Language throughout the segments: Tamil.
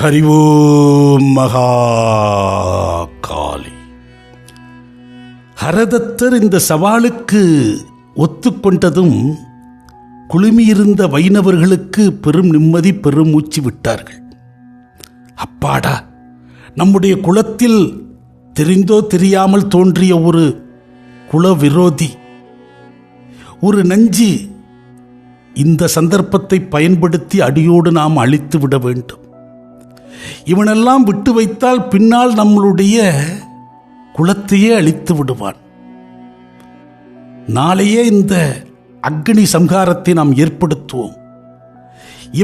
ஹரி ஓம் மகா காளி. ஹரதத்தர் இந்த சவாலுக்கு ஒத்துக்கொண்டதும் குழுமியிருந்த வைணவர்களுக்கு பெரும் நிம்மதி, பெரும் மூச்சு விட்டார்கள். அப்பாடா, நம்முடைய குலத்தில் தெரிந்தோ தெரியாமல் தோன்றிய ஒரு குல விரோதி, ஒரு நஞ்சு, இந்த சந்தர்ப்பத்தை பயன்படுத்தி அடியோடு நாம் அழித்து விட வேண்டும். இவனெல்லாம் விட்டு வைத்தால் பின்னால் நம்மளுடைய குலத்தையே அழித்து விடுவான். நாளையே இந்த அக்னி சம்ஹாரத்தை நாம் ஏற்படுத்துவோம்.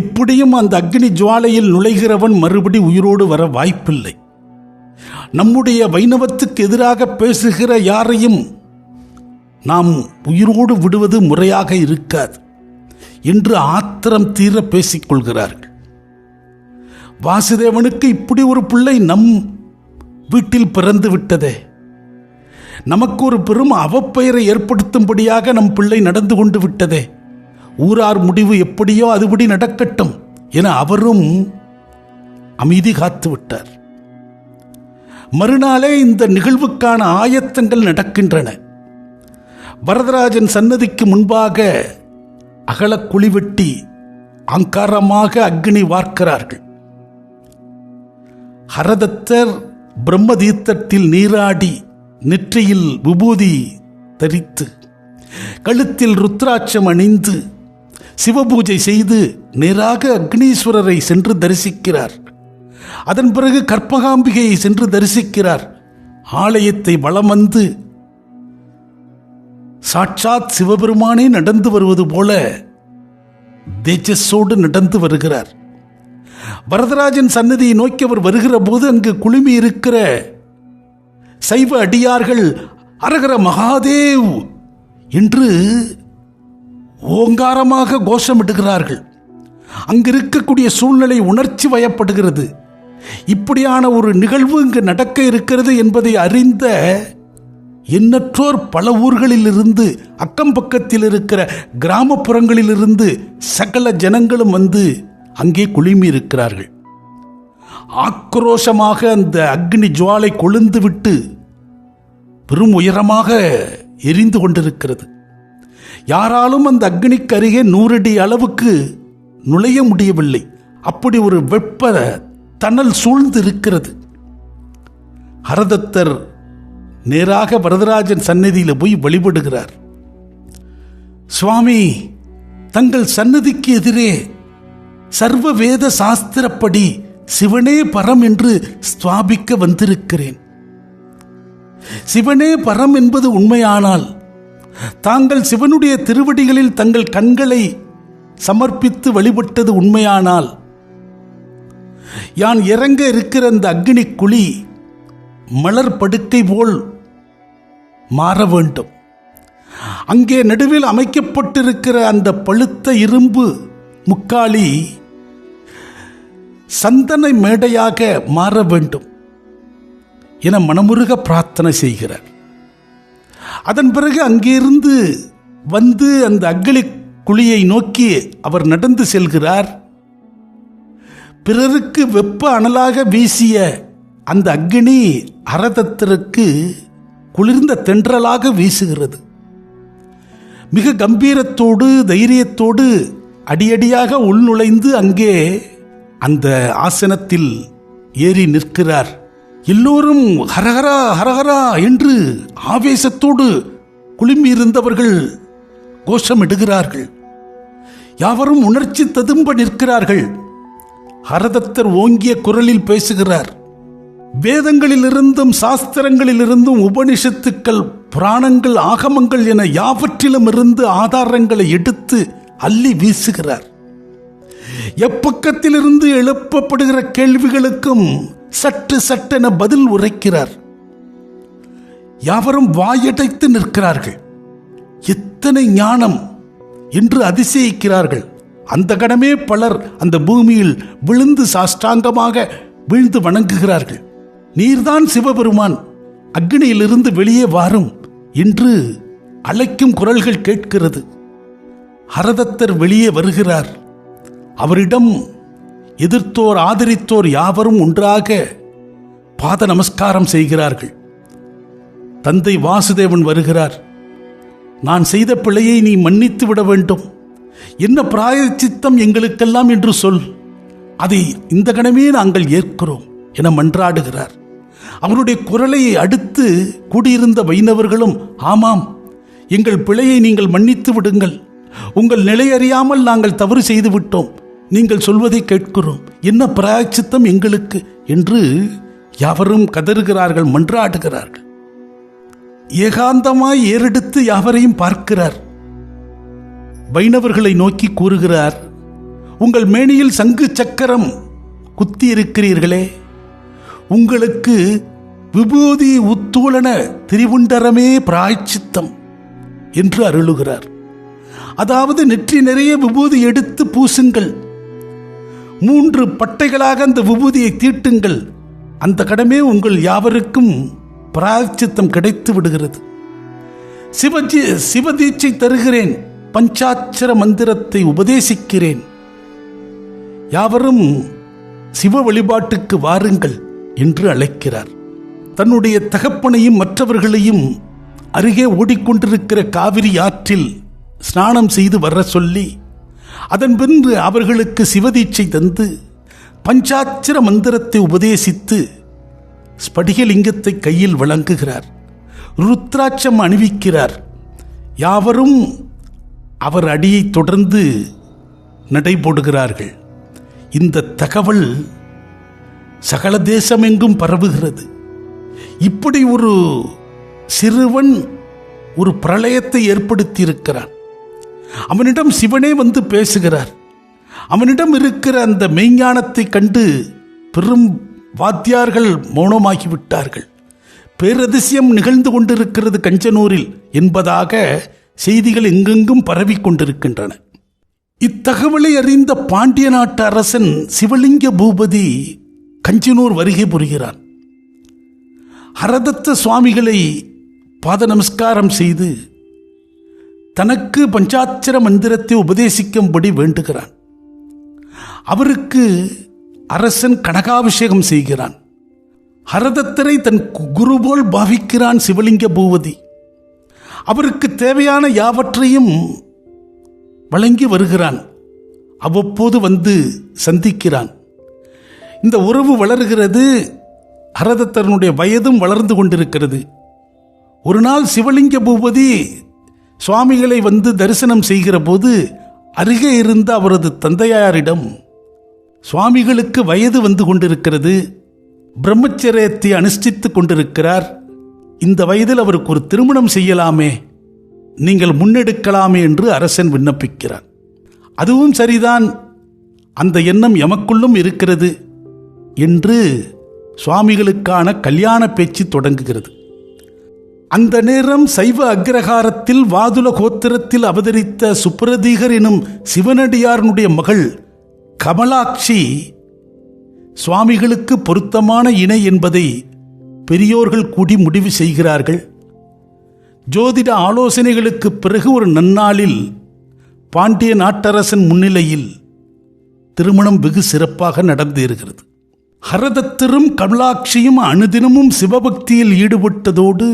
எப்படியும் அந்த அக்னி ஜுவாலையில் நுழைகிறவன் மறுபடி உயிரோடு வர வாய்ப்பில்லை. நம்முடைய வைணவத்துக்கு எதிராக பேசுகிற யாரையும் நாம் உயிரோடு விடுவது முறையாக இருக்காது என்று ஆத்திரம் தீர பேசிக்கொள்கிறார்கள். வாசுதேவனுக்கு இப்படி ஒரு பிள்ளை நம் வீட்டில் பிறந்து விட்டதே, நமக்கு ஒரு பெரும் அவப்பெயரை ஏற்படுத்தும்படியாக நம் பிள்ளை நடந்து கொண்டு விட்டதே, ஊரார் முடிவு எப்படியோ அதுபடி நடக்கட்டும் என அவரும் அமைதி காத்து விட்டார். மறுநாளே இந்த நிகழ்வுக்கான ஆயத்தங்கள் நடக்கின்றன. வரதராஜன் சன்னதிக்கு முன்பாக அகல குழி வெட்டி அங்காரமாக அக்னி வார்க்கிறார்கள். ஹரதத்தர் பிரம்ம தீர்த்தத்தில் நீராடி நெற்றியில் விபூதி தரித்து கழுத்தில் ருத்ராட்சம் அணிந்து சிவபூஜை செய்து நேராக அக்னீஸ்வரரை சென்று தரிசிக்கிறார். அதன் பிறகு கற்பகாம்பிகையை சென்று தரிசிக்கிறார். ஆலயத்தை வலம் வந்து சாட்சாத் சிவபெருமானே நடந்து வருவது போல தேஜஸோடு நடந்து வருகிறார். வரதராஜன் சன்னதியை நோக்கி அவர் வருகிற போது அங்கு குழுமி இருக்கிற சைவ அடியார்கள் அரகர மகாதேவ் என்று ஓங்காரமாக கோஷமிடுகிறார்கள். அங்கு இருக்கக்கூடிய சூழ்நிலை உணர்ச்சி வயப்படுகிறது. இப்படியான ஒரு நிகழ்வு இங்கு நடக்க இருக்கிறது என்பதை அறிந்த எண்ணற்றோர் பல ஊர்களிலிருந்து, அக்கம் பக்கத்தில் இருக்கிற கிராமப்புறங்களிலிருந்து சகல ஜனங்களும் வந்து அங்கே குழுமி இருக்கிறார்கள். ஆக்ரோஷமாக அந்த அக்னி ஜுவாலை கொழுந்து விட்டு பெரும் உயரமாக எரிந்து கொண்டிருக்கிறது. யாராலும் அந்த அக்னிக்கு அருகே 100 அடி அளவுக்கு நுழைய முடியவில்லை. அப்படி ஒரு வெப்ப தணல் சூழ்ந்து இருக்கிறது. ஹரதத்தர் நேராக வரதராஜன் சன்னதியில் போய் வழிபடுகிறார். சுவாமி, தங்கள் சன்னதிக்கு எதிரே சர்வ வேத சாஸ்திரப்படி சிவனே பரம் என்று ஸ்தாபிக்க வந்திருக்கிறேன். சிவனே பரம் என்பது உண்மையானால், தாங்கள் சிவனுடைய திருவடிகளில் தங்கள் கண்களை சமர்ப்பித்து வழிபட்டது உண்மையானால், யான் இறங்க இருக்கிற அந்த அக்னி குழி மலர் படுக்கை போல் மாற வேண்டும். அங்கே நடுவில் அமைக்கப்பட்டிருக்கிற அந்த பழுத்த இரும்பு முக்காலி சந்தன மேடையாக மாற வேண்டும் என மனமுருக பிரார்த்தனை செய்கிறார். அதன் பிறகு அங்கிருந்து வந்து அந்த அக்னி குழியை நோக்கி அவர் நடந்து செல்கிறார். பிறருக்கு வெப்ப அனலாக வீசிய அந்த அக்னி ஹரதத்தருக்கு குளிர்ந்த தென்றலாக வீசுகிறது. மிக கம்பீரத்தோடு தைரியத்தோடு அடியடியாக உள்நுழைந்து அங்கே அந்த ஆசனத்தில் ஏறி நிற்கிறார். எல்லோரும் ஹரஹரா ஹரஹரா என்று ஆவேசத்தோடு குழுமியிருந்தவர்கள் கோஷமிடுகிறார்கள். யாவரும் உணர்ச்சி ததும்ப நிற்கிறார்கள். ஹரதத்தர் ஓங்கிய குரலில் பேசுகிறார். வேதங்களிலிருந்தும் சாஸ்திரங்களிலிருந்தும் உபனிஷத்துக்கள், புராணங்கள், ஆகமங்கள் என யாவற்றிலும் இருந்து ஆதாரங்களை எடுத்து அள்ளி வீசுகிறார். எப்பக்கத்திலிருந்து எழுப்பப்படுகிற கேள்விகளுக்கும் சற்று சட்டென பதில் உரைக்கிறார். யாவரும் வாயடைத்து நிற்கிறார்கள். எத்தனை ஞானம் என்று அதிசயிக்கிறார்கள். அந்த கணமே பலர் அந்த பூமியில் விழுந்து சாஷ்டாங்கமாக வீழ்ந்து வணங்குகிறார்கள். நீர்தான் சிவபெருமான், அக்னியிலிருந்து வெளியே வாரும் என்று அழைக்கும் குரல்கள் கேட்கிறது. ஹரதத்தர் வெளியே வருகிறார். அவரிடம் எதிர்த்தோர் ஆதரித்தோர் யாவரும் ஒன்றாக பாத நமஸ்காரம் செய்கிறார்கள். தந்தை வாசுதேவன் வருகிறார். நான் செய்த பிழையை நீ மன்னித்து விட வேண்டும், என்ன பிராயச்சித்தம் எங்களுக்கெல்லாம் என்று சொல், அதை இந்த கணமே நாங்கள் ஏற்கிறோம் என மன்றாடுகிறார். அவருடைய குரலை அடுத்து கூடியிருந்த வைணவர்களும், ஆமாம், எங்கள் பிழையை நீங்கள் மன்னித்து விடுங்கள், உங்கள் நிலை அறியாமல் நாங்கள் தவறு செய்து விட்டோம், நீங்கள் சொல்வதை கேட்கிறோம், என்ன பிராயச்சித்தம் எங்களுக்கு என்று யாவரும் கதறுகிறார்கள், மன்றாடுகிறார்கள். ஏகாந்தமாய் ஏறெடுத்து யாவரையும் பார்க்கிறார். வைணவர்களை நோக்கி கூறுகிறார், உங்கள் மேனியில் சங்கு சக்கரம் குத்தி இருக்கிறீர்களே, உங்களுக்கு விபூதி உத்தூலன திரிவுண்டரமே பிராயச்சித்தம் என்று அருளுகிறார். அதாவது நெற்றி நிறைய விபூதி எடுத்து பூசுங்கள், 3 பட்டைகளாக அந்த விபூதியை தீட்டுங்கள், அந்த கடமே உங்கள் யாவருக்கும் பிராயச்சித்தம் கிடைத்து விடுகிறது. சிவதீட்சை தருகிறேன், பஞ்சாட்சர மந்திரத்தை உபதேசிக்கிறேன், யாவரும் சிவ வழிபாட்டுக்கு வாருங்கள் என்று அழைக்கிறார். தன்னுடைய தகப்பனையும் மற்றவர்களையும் அருகே ஓடிக்கொண்டிருக்கிற காவிரி ஆற்றில் ஸ்நானம் செய்து வர சொல்லி, அதன் பின்பு அவர்களுக்கு சிவதீட்சை தந்து பஞ்சாட்சர மந்திரத்தை உபதேசித்து ஸ்படிகலிங்கத்தை கையில் வழங்குகிறார். ருத்ராட்சம் அணிவிக்கிறார். யாவரும் அவர் அடியை தொடர்ந்து நடைபோடுகிறார்கள். இந்த தகவல் சகல தேசமெங்கும் பரவுகிறது. இப்படி ஒரு சிறுவன் ஒரு பிரளயத்தை ஏற்படுத்தி இருக்கிறான். அவனிடம் சிவனே வந்து பேசுகிறார். அவனிடம் இருக்கிற அந்த மெய்ஞானத்தை கண்டு பெரும் வாத்தியார்கள் மௌனமாகிவிட்டார்கள். பேரதிசயம் நிகழ்ந்து கொண்டிருக்கிறது கஞ்சனூரில் என்பதாக செய்திகள் எங்கெங்கும் பரவி கொண்டிருக்கின்றன. இத்தகவலை அறிந்த பாண்டிய நாட்டு அரசன் சிவலிங்க பூபதி கஞ்சனூர் வருகை புரிகிறான். ஹரதத்த சுவாமிகளை பாத நமஸ்காரம் செய்து தனக்கு பஞ்சாட்சர மந்திரத்தை உபதேசிக்கும்படி வேண்டுகிறான். அவருக்கு அரசன் கனகாபிஷேகம் செய்கிறான். ஹரதத்தரை தன் குரு போல் பாவிக்கிறான் சிவலிங்க பூபதி. அவருக்கு தேவையான யாவற்றையும் வழங்கி வருகிறான். அவ்வப்போது வந்து சந்திக்கிறான். இந்த உறவு வளர்கிறது. ஹரதத்தரனுடைய வயதும் வளர்ந்து கொண்டிருக்கிறது. ஒரு நாள் சிவலிங்க பூபதி சுவாமிகளை வந்து தரிசனம் செய்கிற போது அருகே இருந்த அவரது தந்தையாரிடம், சுவாமிகளுக்கு வயது வந்து கொண்டிருக்கிறது, பிரம்மச்சரியத்தை அனுஷ்டித்துக் கொண்டிருக்கிறார், இந்த வயதில் அவருக்கு ஒரு திருமணம் செய்யலாமே, நீங்கள் முன்னெடுக்கலாமே என்று அரசன் விண்ணப்பிக்கிறார். அதுவும் சரிதான், அந்த எண்ணம் எமக்குள்ளும் இருக்கிறது என்று சுவாமிகளுக்கான கல்யாண பேச்சு தொடங்குகிறது. அந்த நேரம் சைவ அக்ரஹாரத்தில் வாதுல கோத்திரத்தில் அவதரித்த சுப்ரதீகர் எனும் சிவனடியாரனுடைய மகள் கமலாட்சி சுவாமிகளுக்கு பொருத்தமான இணை என்பதை பெரியோர்கள் கூடி முடிவு செய்கிறார்கள். ஜோதிட ஆலோசனைகளுக்கு பிறகு ஒரு நன்னாளில் பாண்டிய நாட்டரசன் முன்னிலையில் திருமணம் வெகு சிறப்பாக நடந்தேறுகிறது. ஹரதத்தரும் கமலாட்சியும் அனுதினமும் சிவபக்தியில் ஈடுபட்டதோடு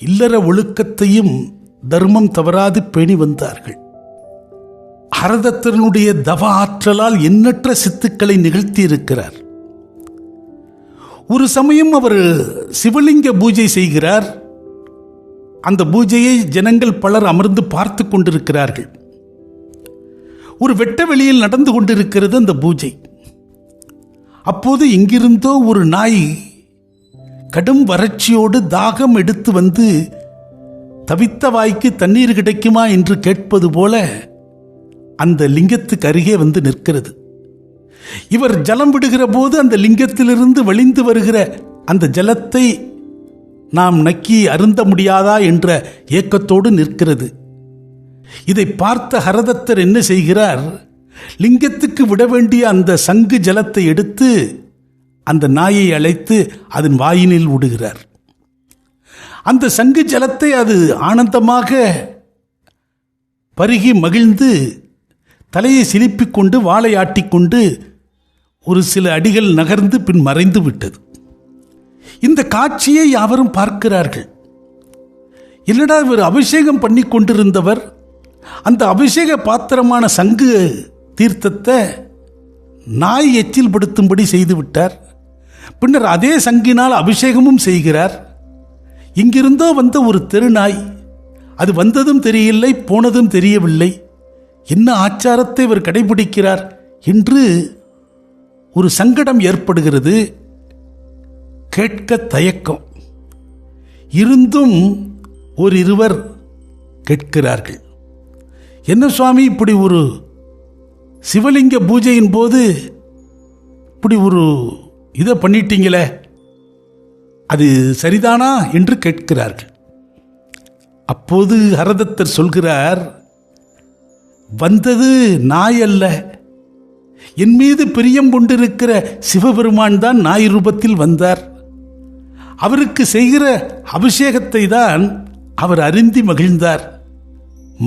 இல்லற ஒழுக்கத்தையும் தர்மம் தவறாது பேணி வந்தார்கள். ஹரதத்தனுடைய தவ ஆற்றலால் எண்ணற்ற சித்துக்களை நிகழ்த்தி இருக்கிறார். ஒரு சமயம் அவர் சிவலிங்க பூஜை செய்கிறார். அந்த பூஜையை ஜனங்கள் பலர் அமர்ந்து பார்த்து கொண்டிருக்கிறார்கள். ஒரு வெட்ட வெளியில் நடந்து கொண்டிருக்கிறது அந்த பூஜை. அப்போது எங்கிருந்தோ ஒரு நாய் கடும் வறட்சியோடு தாகம் எடுத்து வந்து தவித்த வாய்க்கு தண்ணீர் கிடைக்குமா என்று கேட்பது போல அந்த லிங்கத்துக்கு அருகே வந்து நிற்கிறது. இவர் ஜலம் விடுகிற போது அந்த லிங்கத்திலிருந்து வழிந்து வருகிற அந்த ஜலத்தை நாம் நக்கி அருந்த முடியாதா என்ற ஏக்கத்தோடு நிற்கிறது. இதை பார்த்த ஹரதத்தர் என்ன செய்கிறார், லிங்கத்துக்கு விட வேண்டிய அந்த சங்கு ஜலத்தை எடுத்து அந்த நாயை அழைத்து அதன் வாயினில் விடுகிறார். அந்த சங்கு ஜலத்தை அது ஆனந்தமாக பருகி மகிழ்ந்து தலையை சிலிப்பிக் கொண்டு வாளை ஆட்டிக்கொண்டு ஒரு சில அடிகள் நகர்ந்து பின் மறைந்து விட்டது. இந்த காட்சியை யாவரும் பார்க்கிறார்கள். என்னடா இவர் அபிஷேகம் பண்ணி கொண்டிருந்தவர் அந்த அபிஷேக பாத்திரமான சங்கு தீர்த்தத்தை நாய் எச்சில் படுத்தும்படி செய்துவிட்டார். பின்னர் அதே சங்கினால் அபிஷேகமும் செய்கிறார். இங்கிருந்தோ வந்த ஒரு தெருநாய், அது வந்ததும் தெரியவில்லை, போனதும் தெரியவில்லை. என்ன ஆச்சாரத்தை இவர் கடைபிடிக்கிறார் என்று ஒரு சங்கடம் ஏற்படுகிறது. கேட்க தயக்கம் இருந்தும் இருவர் கேட்கிறார்கள். என்ன சுவாமி, இப்படி ஒரு சிவலிங்க பூஜையின் போது இப்படி ஒரு இதை பண்ணிட்டீங்களே, அது சரிதானா என்று கேட்கிறார்கள். அப்போது ஹரதத்தர் சொல்கிறார், வந்தது நாய் அல்ல, என் மீது பிரியம் கொண்டிருக்கிற சிவபெருமான் தான் நாய் ரூபத்தில் வந்தார். அவருக்கு செய்கிற அபிஷேகத்தை தான் அவர் அருந்தி மகிழ்ந்தார்.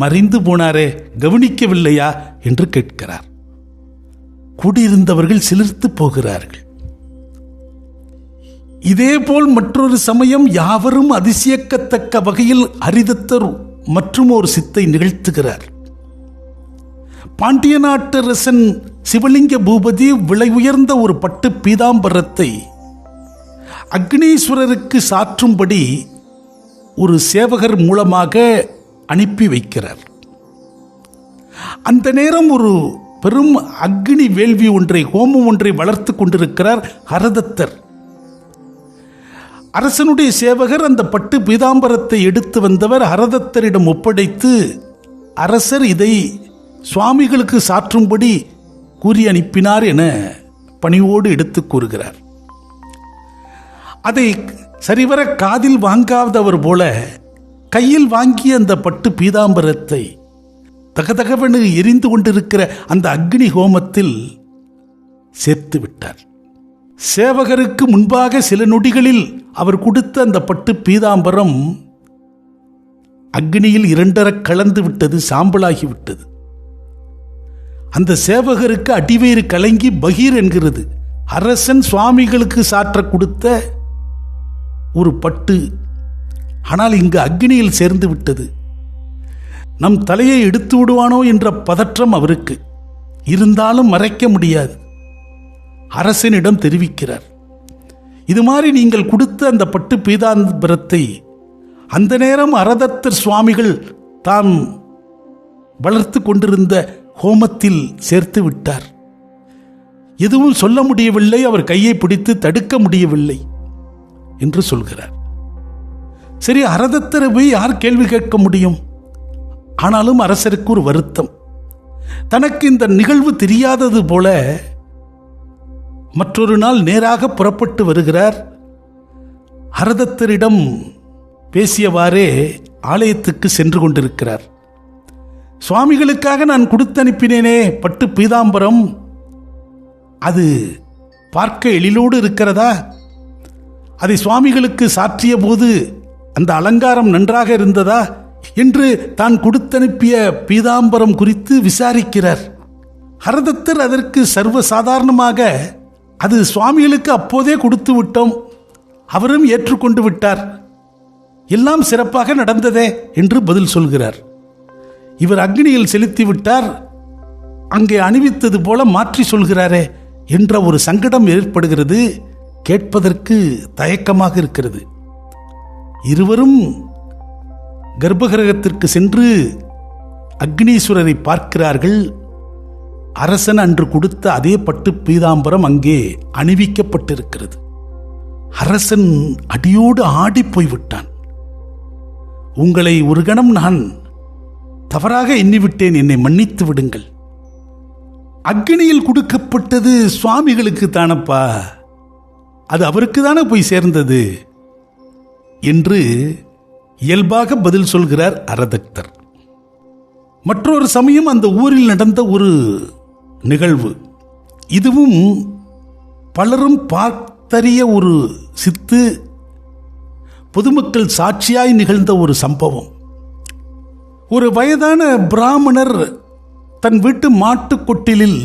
மறைந்து போனாரே, கவனிக்கவில்லையா என்று கேட்கிறார். கூடியிருந்தவர்கள் சிலிர்த்து போகிறார்கள். இதேபோல் மற்றொரு சமயம் யாவரும் அதிசயிக்கத்தக்க வகையில் ஹரதத்தர் மற்றும் ஒரு சித்தை நிகழ்த்துகிறார். பாண்டிய நாட்டரசன் சிவலிங்க பூபதி விலை உயர்ந்த ஒரு பட்டு பீதாம்பரத்தை அக்னீஸ்வரருக்கு சாற்றும்படி ஒரு சேவகர் மூலமாக அனுப்பி வைக்கிறார். அந்த நேரம் ஒரு பெரும் அக்னி வேள்வி ஒன்றை, ஹோமம் ஒன்றை வளர்த்து கொண்டிருக்கிறார் ஹரதத்தர். அரசனுடைய சேவகர் அந்த பட்டு பீதாம்பரத்தை எடுத்து வந்தவர் ஹரதத்தரிடம் ஒப்படைத்து, அரசர் இதை சுவாமிகளுக்கு சாற்றும்படி கூறி அனுப்பினார் என பணிவோடு எடுத்து கூறுகிறார். அதை சரிவர காதில் வாங்காதவர் போல கையில் வாங்கிய அந்த பட்டு பீதாம்பரத்தை தகதகவென எரிந்து கொண்டிருக்கிற அந்த அக்னி ஹோமத்தில் சேர்த்து விட்டார். சேவகருக்கு முன்பாக சில நொடிகளில் அவர் கொடுத்த அந்த பட்டு பீதாம்பரம் அக்னியில் இரண்டர கலந்து விட்டது, சாம்பலாகிவிட்டது. அந்த சேவகருக்கு அடிவயிறு கலங்கி பகீர் என்கிறது. அரசன் சுவாமிகளுக்கு சாற்ற கொடுத்த ஒரு பட்டு, ஆனால் இங்கு அக்னியில் சேர்ந்து விட்டது. நம் தலையை எடுத்து விடுவானோ என்ற பதற்றம் அவருக்கு இருந்தாலும் மறைக்க முடியாது. அரசனிடம் தெரிவிக்கிறார், இது மாதிரி நீங்கள் கொடுத்த அந்த பட்டு பீதாம்பரத்தை அந்த நேரம் ஹரதத்தர் சுவாமிகள் தாம் வளர்த்து கொண்டிருந்த ஹோமத்தில் சேர்த்து விட்டார். எதுவும் சொல்ல முடியவில்லை, அவர் கையை பிடித்து தடுக்க முடியவில்லை என்று சொல்கிறார். சரி, ஹரதத்தரை போய் யார் கேள்வி கேட்க முடியும்? ஆனாலும் அரசருக்கு ஒரு வருத்தம். தனக்கு இந்த நிகழ்வு தெரியாதது போல மற்றொரு நாள் நேராக புறப்பட்டு வருகிறார். ஹரதத்தரிடம் பேசியவாறே ஆலயத்துக்கு சென்று கொண்டிருக்கிறார். சுவாமிகளுக்காக நான் கொடுத்து அனுப்பினேனே பட்டு பீதாம்பரம், அது பார்க்க எழிலோடு இருக்கிறதா? அதை சுவாமிகளுக்கு சாற்றிய போது அந்த அலங்காரம் நன்றாக இருந்ததா என்று தான் கொடுத்தனுப்பிய பீதாம்பரம் குறித்து விசாரிக்கிறார். ஹரதத்தர் அதற்கு சர்வசாதாரணமாக, அது சுவாமிகளுக்கு அப்போதே கொடுத்து விட்டோம், அவரும் ஏற்றுக்கொண்டு விட்டார், எல்லாம் சிறப்பாக நடந்ததே என்று பதில் சொல்கிறார். இவர் அக்னியில் செலுத்தி விட்டார், அங்கே அணிவித்தது போல மாற்றி சொல்கிறாரே என்ற ஒரு சங்கடம் ஏற்படுகிறது. கேட்பதற்கு தயக்கமாக இருக்கிறது. இருவரும் கர்ப்பகிரகத்திற்கு சென்று அக்னீஸ்வரரை பார்க்கிறார்கள். அரசன் அன்று கொடுத்த அதே பட்டு பீதாம்பரம் அங்கே அணிவிக்கப்பட்டிருக்கிறது. அரசன் அடியோடு ஆடி போய்விட்டான். உங்களை ஒரு கணம் நான் தவறாக எண்ணிவிட்டேன், என்னை மன்னித்து விடுங்கள். அக்னியில் கொடுக்கப்பட்டது சுவாமிகளுக்கு தானப்பா, அது அவருக்கு தானே போய் சேர்ந்தது என்று இயல்பாக பதில் சொல்கிறார் ஹரதத்தர். மற்றொரு சமயம் அந்த ஊரில் நடந்த ஒரு நிகழ்வு, இதுவும் பலரும் பார்த்தறிய ஒரு சித்து, பொதுமக்கள் சாட்சியாய் நிகழ்ந்த ஒரு சம்பவம். ஒரு வயதான பிராமணர் தன் வீட்டு மாட்டுக் கொட்டிலில்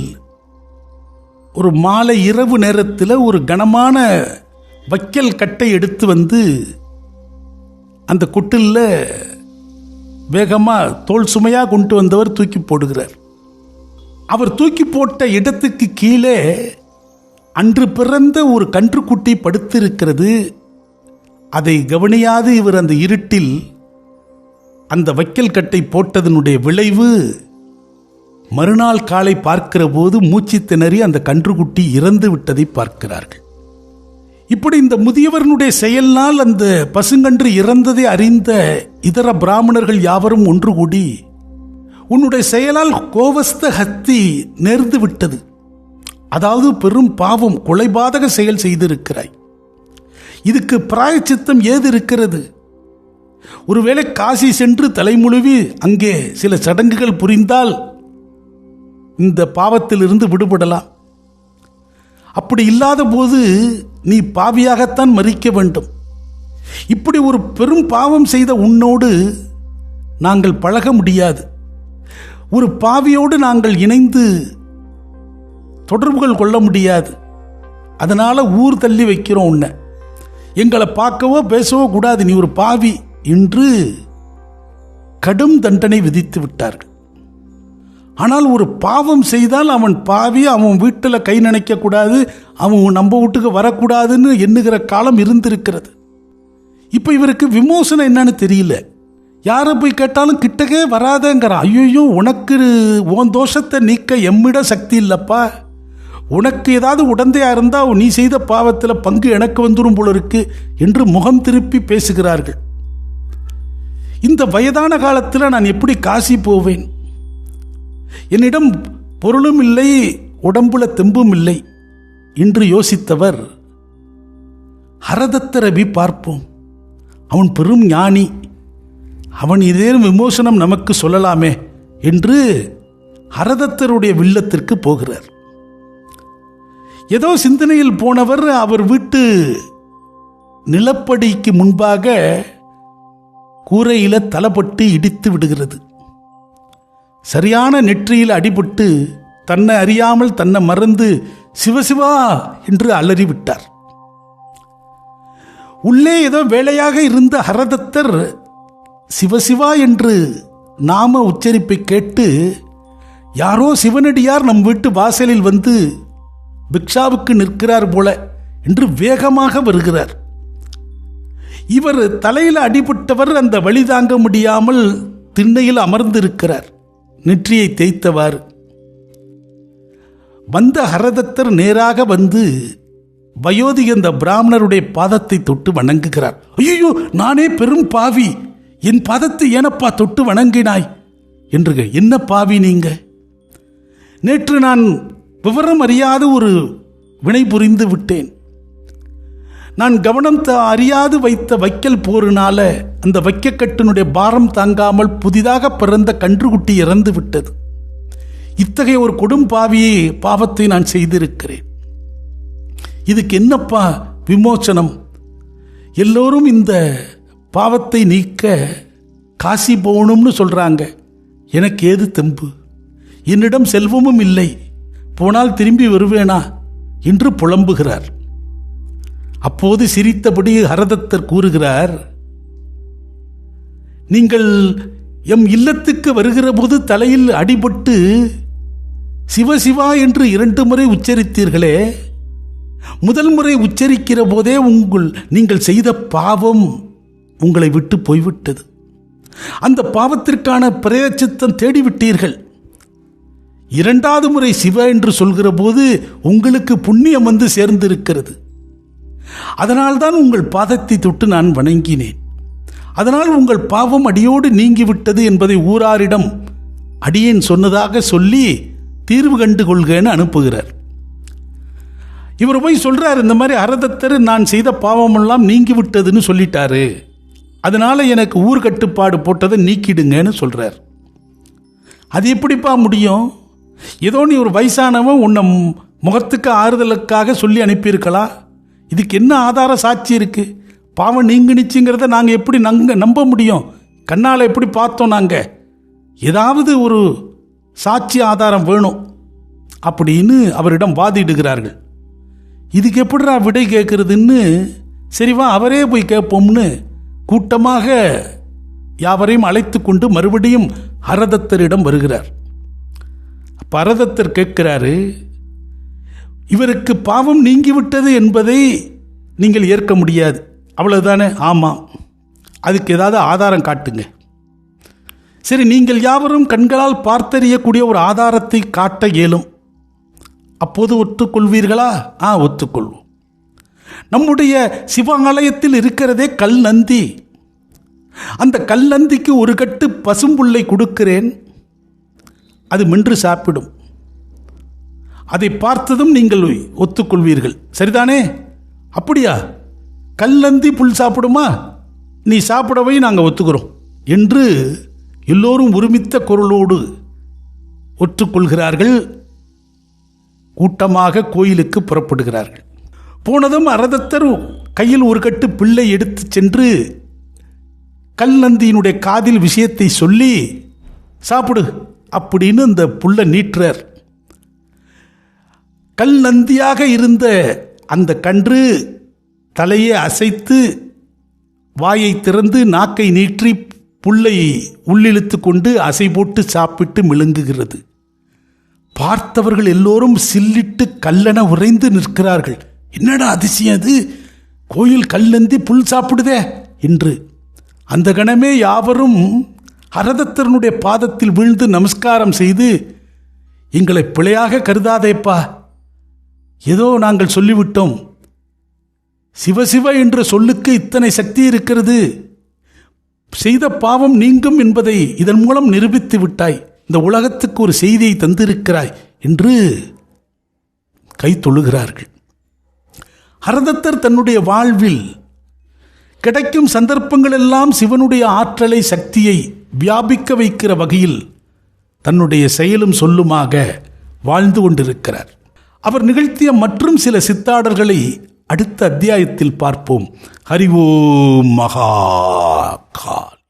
ஒரு மாலை இரவு நேரத்தில் ஒரு கனமான வைக்கல் கட்டை எடுத்து வந்து அந்த கொட்டில் வேகமாக தோல் சுமையாக கொண்டு வந்தவர் தூக்கி போடுகிறார். அவர் தூக்கி போட்ட இடத்துக்கு கீழே அன்று பிறந்த ஒரு கன்றுக்குட்டி படுத்திருக்கிறது. அதை கவனியாது இவர் அந்த இருட்டில் அந்த வைக்கல் கட்டை போட்டதனுடைய விளைவு மறுநாள் காலை பார்க்கிற போது மூச்சு திணறி அந்த கன்றுக்குட்டி இறந்து விட்டதை பார்க்கிறார்கள். இப்படி இந்த முதியவர்களுடைய செயலினால் அந்த பசுங்கன்று இறந்ததை அறிந்த இதர பிராமணர்கள் யாவரும் ஒன்று கூடி, உன்னுடைய செயலால் கோவஸ்த ஹத்தி நேர்ந்து விட்டது, அதாவது பெரும் பாவம், கொலைபாதக செயல் செய்திருக்கிறாய், இதுக்கு பிராயச்சித்தம் ஏது இருக்கிறது? ஒருவேளை காசி சென்று தலைமுழுவி அங்கே சில சடங்குகள் புரிந்தால் இந்த பாவத்திலிருந்து விடுபடலாம். அப்படி இல்லாத போது நீ பாவியாகத்தான் மரிக்க வேண்டும். இப்படி ஒரு பெரும் பாவம் செய்த உன்னோடு நாங்கள் பழக முடியாது. ஒரு பாவியோடு நாங்கள் இணைந்து தொடர்புகள் கொள்ள முடியாது. அதனால ஊர் தள்ளி வைக்கிறோம் உன்னை, எங்களை பார்க்கவோ பேசவோ கூடாது, நீ ஒரு பாவி என்று கடும் தண்டனை விதித்து விட்டார்கள். ஆனால் ஒரு பாவம் செய்தால் அவன் பாவி, அவன் வீட்டில் கை நினைக்க கூடாது, அவன் நம்ம வீட்டுக்கு வரக்கூடாதுன்னு எண்ணுகிற காலம் இருந்திருக்கிறது. இப்போ இவருக்கு விமோசனம் என்னன்னு தெரியல. யாரை போய் கேட்டாலும் கிட்டக்கே வராதேங்கிறான். ஐயோ, உனக்கு உன் தோஷத்தை நீக்க எம்மிட சக்தி இல்லப்பா, உனக்கு ஏதாவது உடந்தையா இருந்தால் நீ செய்த பாவத்தில் பங்கு எனக்கு வந்துடும் போல இருக்கு என்று முகம் திருப்பி பேசுகிறார்கள். இந்த வயதான காலத்தில் நான் எப்படி காசி போவேன்? என்னிடம் பொருளும் இல்லை, உடம்புல தெம்பும் இல்லை என்று யோசித்தவர், ஹரதத்த ரவி பார்ப்போம், அவன் பெரும் ஞானி, அவன் இதேனும் விமோசனம் நமக்கு சொல்லலாமே என்று ஹரதத்தருடைய வில்லத்திற்கு போகிறார். ஏதோ சிந்தனையில் போனவர் அவர் வீட்டு நிலப்படிக்கு முன்பாக கூரையில தலப்பட்டு இடித்து விடுகிறது. சரியான நெற்றியில் அடிபட்டு தன்னை அறியாமல் தன்னை மறந்து சிவசிவா என்று அலறிவிட்டார். உள்ளே ஏதோ வேலையாக இருந்த ஹரதத்தர் சிவசிவா என்று நாம உச்சரிப்பை கேட்டு, யாரோ சிவனடியார் நம் வீட்டு வாசலில் வந்து பிக்ஷாவுக்கு நிற்கிறார் போல என்று வேகமாக வருகிறார். இவர் தலையில் அடிபட்டவர் அந்த வழி தாங்க முடியாமல் திண்ணையில் அமர்ந்திருக்கிறார், நெற்றியை தேய்த்தவாறு. வந்த ஹரதத்தர் நேராக வந்து வயோதிக அந்த பிராமணருடைய பாதத்தை தொட்டு வணங்குகிறார். ஐயோ, நானே பெரும் பாவி, என் பாதத்தை ஏனப்பா தொட்டு வணங்கினாய் என்று. என்ன பாவி நீங்க? நேற்று நான் விவரம் அறியாத ஒரு வினை புரிந்து விட்டேன். நான் கவனம் அறியாது வைத்த வைக்கல் போரினால அந்த வைக்கக்கட்டினுடைய பாரம் தாங்காமல் புதிதாக பிறந்த கன்றுக்குட்டி இறந்து விட்டது. இத்தகைய ஒரு கொடும் பாவத்தை நான் செய்திருக்கிறேன். இதுக்கு என்னப்பா விமோசனம்? எல்லோரும் இந்த பாவத்தை நீக்க காசி போகணும்னு சொல்றாங்க, எனக்கு ஏது தெம்பு? என்னிடம் செல்வமும் இல்லை, போனால் திரும்பி வருவேனா என்று புலம்புகிறார். அப்போது சிரித்தபடி ஹரதத்தர் கூறுகிறார், நீங்கள் எம் இல்லத்துக்கு வருகிற போது தலையில் அடிபட்டு சிவசிவா என்று 2 முறை உச்சரித்தீர்களே, முதல் முறை உச்சரிக்கிற போதே நீங்கள் செய்த பாவம் உங்களை விட்டு போய்விட்டது. அந்த பாவத்திற்கான பிரயச்சித்தம் தேடிவிட்டீர்கள். 2வது முறை சிவ என்று சொல்கிற போது உங்களுக்கு புண்ணியம் வந்து சேர்ந்திருக்கிறது. அதனால்தான் உங்கள் பாதத்தை தொட்டு நான் வணங்கினேன். அதனால் உங்கள் பாவம் அடியோடு நீங்கிவிட்டது என்பதை ஊராரிடம் அடியேன் சொன்னதாக சொல்லி தீர்வு கண்டு கொள்கன்னு அனுப்புகிறார். இவர் போய் சொல்றார், இந்த மாதிரி ஹரதத்தர் நான் செய்த பாவமெல்லாம் நீங்கிவிட்டதுன்னு சொல்லிட்டாரு, அதனால எனக்கு ஊர் கட்டுப்பாடு போட்டதை நீக்கிடுங்கன்னு சொல்றார். அது எப்படிப்பா முடியும்? ஏதோ நீ ஒரு வயசானவன் உன்னை முகத்துக்கு ஆறுதலுக்காக சொல்லி அனுப்பியிருக்கலாம். இதுக்கு என்ன ஆதார சாட்சி இருக்கு? பாவம் நீங்கினுச்சுங்கிறத நாங்கள் எப்படி நம்ப முடியும்? கண்ணால் எப்படி பார்த்தோம்? நாங்கள் ஏதாவது ஒரு சாட்சி ஆதாரம் வேணும். அப்படின்னு அவரிடம் வாதிடுகிறார்கள். இதுக்கு எப்படிடா விடை கேட்கறதுன்னு, சரிவா அவரே போய் கேட்போம்னு கூட்டமாக யாவரையும் அழைத்து கொண்டு மறுபடியும் ஹரதத்தரிடம் வருகிறார். ஹரதத்தர் கேட்கிறாரு, இவருக்கு பாவம் நீங்கிவிட்டது என்பதை நீங்கள் ஏற்க முடியாது, அவ்வளவுதானே? ஆமாம். அதுக்கு ஏதாவது ஆதாரம் காட்டுங்க. சரி, நீங்கள் யாவரும் கண்களால் பார்த்தறியக்கூடிய ஒரு ஆதாரத்தை காட்ட இயலும், அப்போது ஒத்துக்கொள்வீர்களா? ஒத்துக்கொள்வோம். நம்முடைய சிவாலயத்தில் இருக்கிறதே கல் நந்தி. அந்த கல் நந்திக்கு ஒரு கட்டு பசும்புல்லை கொடுக்கிறேன், அது மென்று சாப்பிடும். அதை பார்த்ததும் நீங்கள் ஒத்துக்கொள்வீர்கள், சரிதானே? அப்படியா? கல் நந்தி புல் சாப்பிடுமா? நீ சாப்பிடவை நாங்கள் ஒத்துக்கிறோம் என்று எல்லோரும் ஒருமித்த குரலோடு ஒற்றுக்கொள்கிறார்கள். கூட்டமாக கோயிலுக்கு புறப்படுகிறார்கள். போனதும் ஹரதத்தர் கையில் ஒரு கட்டு பிள்ளை எடுத்து சென்று கல் நந்தியினுடைய காதில் விஷயத்தை சொல்லி, சாப்பிடு அப்படின்னு அந்த புல்லை நீட்டுறார். கல் நந்தியாக இருந்த அந்த கன்று தலையை அசைத்து வாயை திறந்து நாக்கை நீற்றி புல்லை உள்ளிழுத்து கொண்டு அசை போட்டு சாப்பிட்டு மிழுங்குகிறது. பார்த்தவர்கள் எல்லோரும் சில்லிட்டு கல்லென உறைந்து நிற்கிறார்கள். என்னடா அதிசயம் அது, கோயில் கல்லந்தி புல் சாப்பிடுதே என்று. அந்த கணமே யாவரும் ஹரதத்தரனுடைய பாதத்தில் வீழ்ந்து நமஸ்காரம் செய்து, எங்களை பிழையாக கருதாதேப்பா, ஏதோ நாங்கள் சொல்லிவிட்டோம், சிவசிவ என்ற சொல்லுக்கு இத்தனை சக்தி இருக்கிறது, செய்த பாவம் நீங்கும் என்பதை இதன் மூலம் நிரூபித்து விட்டாய், இந்த உலகத்துக்கு ஒரு செய்தியை தந்திருக்கிறாய் என்று கை தொழுகிறார்கள். ஹரதத்தர் தன்னுடைய வாழ்வில் கிடைக்கும் சந்தர்ப்பங்கள் எல்லாம் சிவனுடைய ஆற்றலை, சக்தியை வியாபிக்க வைக்கிற வகையில் தன்னுடைய செயலும் சொல்லுமாக வாழ்ந்து கொண்டிருக்கிறார். அவர் நிகழ்த்திய மற்றும் சில சித்தாடல்களை அடுத்த அத்தியாயத்தில் பார்ப்போம். ஹரி ஓம் மகா கால்.